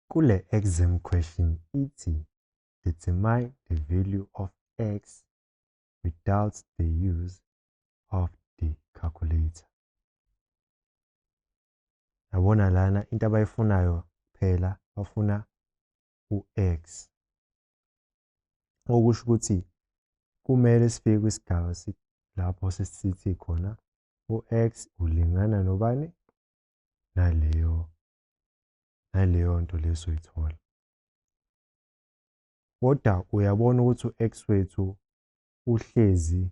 Kule exam question ithi determine the value of x without the use of the calculator. Yabona lana into abayifunayo phela bafuna u-x. Okusho ukuthi kumele sifike kwisigaba lapho sesithi khona u-x ulingana nobani naleyo nto lesoyithola. Kodwa uyabona ukuthi u-x wethu uhlezi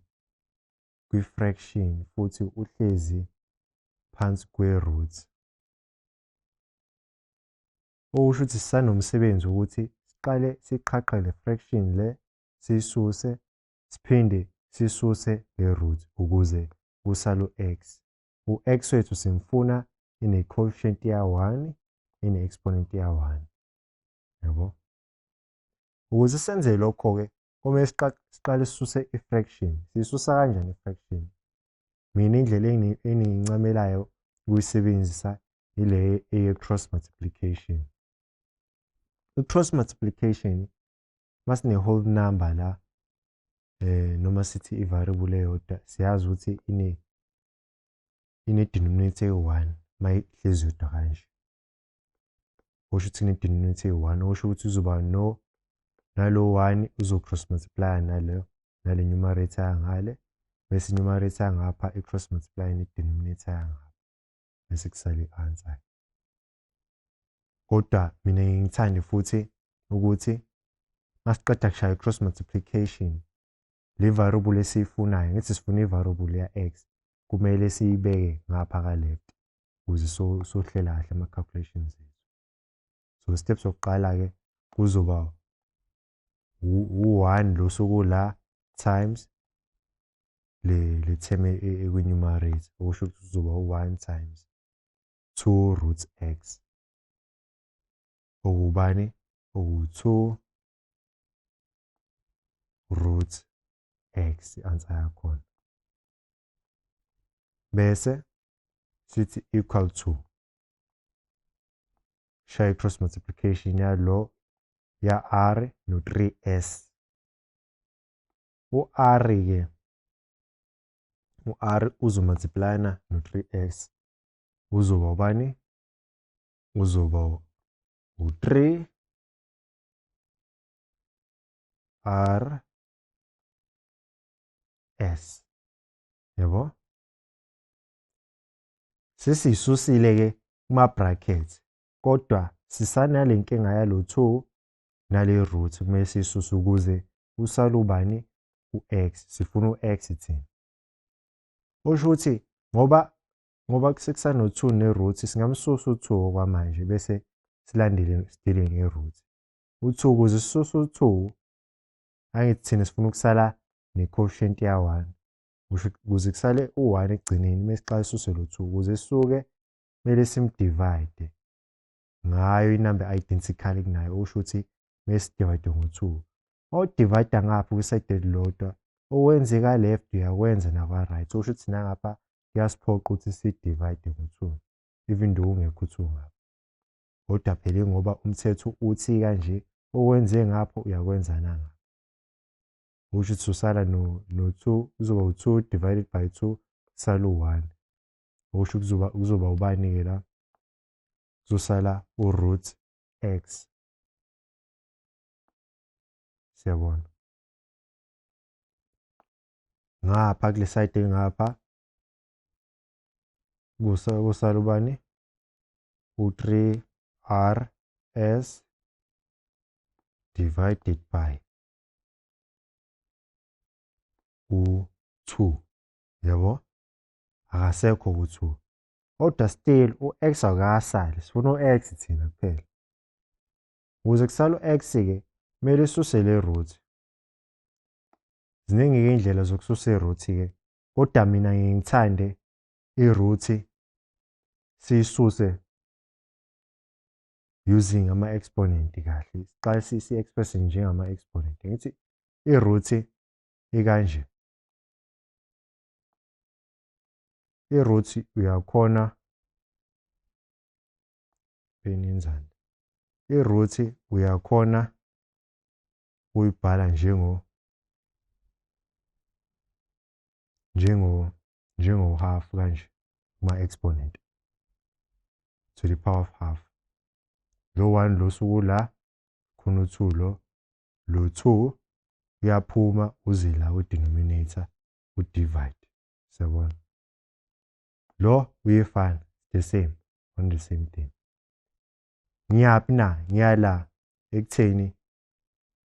kwi-fraction futhi uhlezi phansi kwe-root. Okusho ukuthi sisanomsebenzi ukuthi siqale siqhaqhe le fraction le siyisuse siphinde sisuse le root ukuze kusale u-x. U-x wethu simfuna ine-coefficient ya-1 ine-exponent ya-1. Yabo? Ukuze senze lokho-ke kumele siqale sisuse i-fraction. Siyisusa kanjani i-fraction? Mina indlela engiyincamelayo ukuyisebenzisa ile eye-cross multiplication. I-cross multiplication masine-whole number la noma sithi i-variable eyodwa siyazi ukuthi ine-denominator eyi-1 mayihlezi yodwa kanje. Okusho ukuthi ine-denominator eyi-1 okusho ukuthi uzoba nalo 1 uzo-cross multiply nale numerator yangale bese i-numerator yangapha i-cross multiply ne-denominator yangapha bese kusale i-answer. Kodwa mina ngithanda futhi ukuthi masiqeda kushaya i-cross multiplication le variable esiyifunayo ngithi sifuna i-variable ya-x kumele siyibeke ngapha ka-left ukuze sohlela kahle ama-calculations ethu. So step sokuqala-ke kuzoba u-1 lo sokula times le term ekwi-numerator okusho ukuthi kuzoba u-1 times 2 root x okubani oku-2 root x i-answer yakhona. Bese sithi equal to shaya i-cross multiplication yalo ya-r no-3s. U-r-ke u-r uzomultiplyana no-3s uzoba ubani? Uzoba u-3 r s. Yabo? Sesiyisusile-ke kuma-bracket kodwa sisanale nkinga yalo 2 nale root kumele siyisuse ukuze usale ubani? U-x. Sifuna u-x thina. Okusho ukuthi ngoba sekusano-2 ne-root singamsusa u-2 okwamanje bese silandele sidile nge-root. U-2 ukuze sisuse u-2 angithi thina sifuna ukusala ne-coefficient ya-1 ukuze kusale u-1 ekugcineni mesiqala sisuse lo 2 ukuze sisuke kumele simdivide ngayo inamba identical kunayo okusho ukuthi mesidivide ngo-2 mawudivide ngapha kwisayidi elilodwa owenze ka-left uyakwenza nakwa-right okusho ukuthi nangapha kuyasiphoqa ukuthi sidivide ngo-2 even though ungekho u-2 ngapha. Kodwa phela ngoba umthetho uthi kanje owenze ngapho uyakwenza nangapha. Okusho ukuthi usala no-2 uzoba u-2 divided by 2 kusala u-1. Okusho kuzoba ubani-ke la? Kuzosala u-root x. Siyabona. Ngapha kule side engapha kusala ubani? U-3 r s divided by u-2. Yabo? Akasekho u-2. Kodwa still u-x akasali sifuna u-x thina kuphela. Ukuze kusale u-x-ke kumele sisuse le root. Ziningi-ke iy'ndlela zokususa i-root-ke kodwa mina ngithande i-root siyisuse using ama-exponent kahle. Siqale siyi-expresse njengama-exponent. Ngithi i-root ikanje. I-root uyakhona penenzani. i-root uyakhona uyibhala njengo half kanje kuma-exponent to the power of half. Lo 1 lo suku la khona u-2 lo 2 uyaphuma uze la ku-denominator u-divide. Siyabona? Lo uyefana, the same, on the same thing. Ngiyaphi na? Ngiyala ekutheni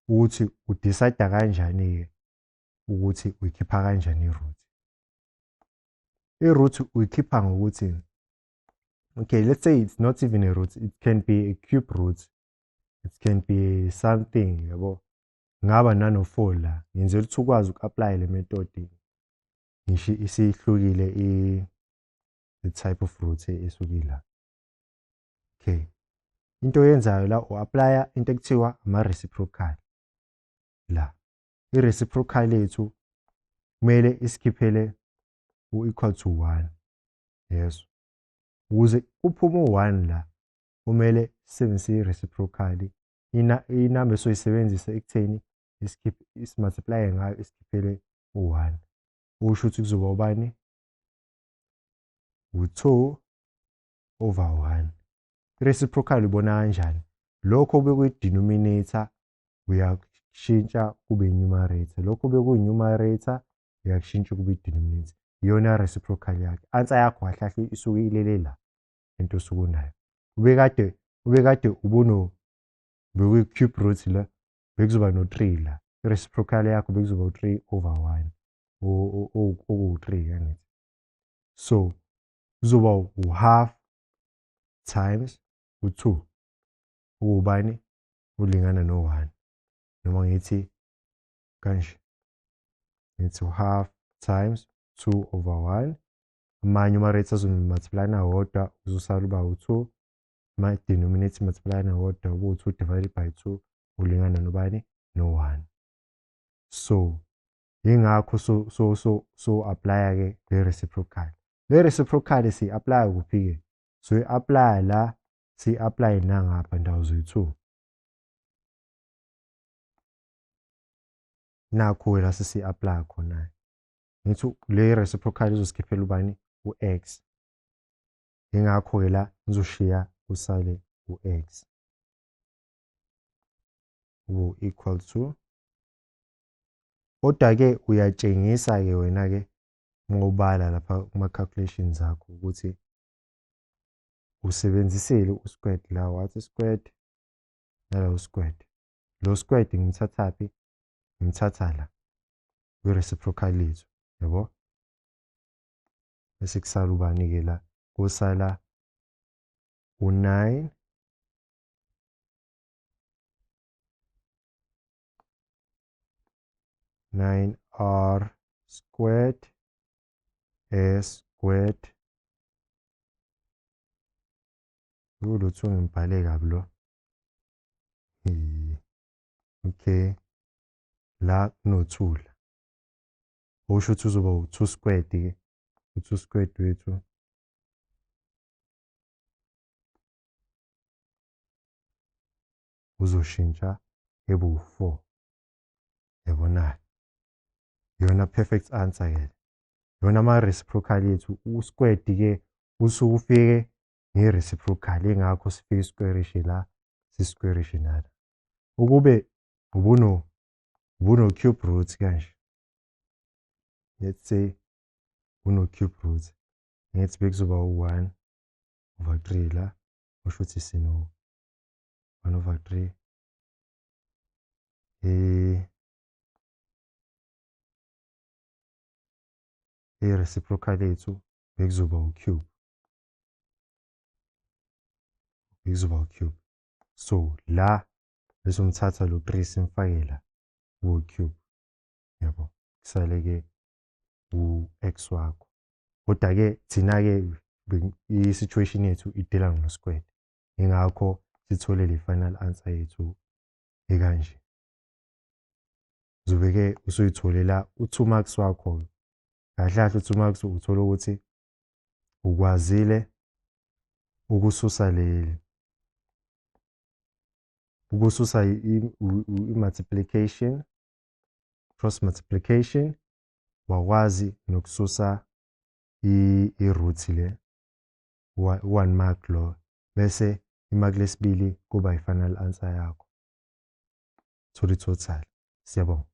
ukuthi udecide kanjani-ke ukuthi uyikhipha kanjani i-root. I-root uyikhipha ngokuthi, okay, let's say it's not even a root, it can be a cube root, it can be something, yabo. Ngaba nano-4 la, ngenzela ukuthi ukwazi uku-apply le method ngisho isihlukile the type of root esukila. Okay. Into oyenzayo la u-apply into ekuthiwa ama-reciprocal. La. I-reciprocal yethu kumele isikhiphele u-equal to 1. Yes. Ukuze uphume u-1 la, kumele sisebenzise i-reciprocal. Inamba esoyisebenzisa ekutheni isimultiply ngayo isikhiphele u-1. Usho ukuthi kuzoba ubani? U-2 over 1. I-reciprocal ibona kanjani? Lokho bekuyi-denominator uyakushintsha kube i-numerator. Lokho bekuyi-numerator uyakushintsha kube i-denominator. Iyona reciprocal yakhe. Answer yakho kahle isuke ilele la into osuke unayo. Ubekade bekuyi-cube root la, bekuzoba no-3 la. I-reciprocal yakho bekuzoba u-3 over 1. Oku-3 kangithi. So, kuzoba u-half times u-2. Ubani? Ulingana no-1. Noma ngithi kanje. Ngithi u-half times 2 over 1. Ama-numerator azomultiply nawodwa uzosala uba u-2. Ama-denominator multiply nawodwa ubu-2 divided by 2 ulingana nobani? No-1. So, yingakho so apply-ke le reciprocal. Le reciprocal si-apply kuphi-ke? So i-apply la, si-apply nangapha ndawo zoyi-2. Nakho la sisi-apply khona. Ngithi le reciprocal izosikhiphela ubani? U-x. Yingakho-ke la ngizoshiya usale u-x. Equal to. Kodwa-ke uyatshengisa-ke wena-ke ngobala lapha kuma-calculations akho ukuthi usebenzisile u-squared la. Wathi squared nala u-squared. Lo squared ngimthathaphi? Ngimthatha la kwi-reciprocal yethu, yabo? Bese kusala ubani-ke la? Kusala u-9 9r squared s squared. Lutho ngibhale kabi lo. Okay. La kuno-2 la. Usho ukuthi uzoba u-2 squared-ke. U-2 squared wethu uzoshintsha ebe u-4. Yabona? Yona perfect answer-ke. Yona ama-reciprocal yethu u-squared-ke usuke ufike nge-reciprocal ingakho sifike isquarish la, sisquarish nala. Ukube ubuno-cube root kanje. Let's say uno-cube root. Ngithi bekuzoba u-1 over 3 la. Usho ukuthi sino 1 over 3. I-reciprocal yethu bekuzoba u-cube. Bekuzoba u-cube. So la bese umthatha lo 3 simfake la u-cube. Yabo. Kusale-ke u-x wakho. Kodwa-ke thina-ke i-situation yethu idela no-squared. Ingakho sithole le final answer yethu ekanje. Zobe-ke usuyitholela u-2 marks wakho. Kahle kahle u-2 marks uthola ukuthi ukwazile ukususa Ukususa i-multiplication, cross multiplication, wakwazi nokususa i-root le, 1 mark lo, bese imark lesibili kuba i-final answer yakho. Thola i-total. Siyabonga.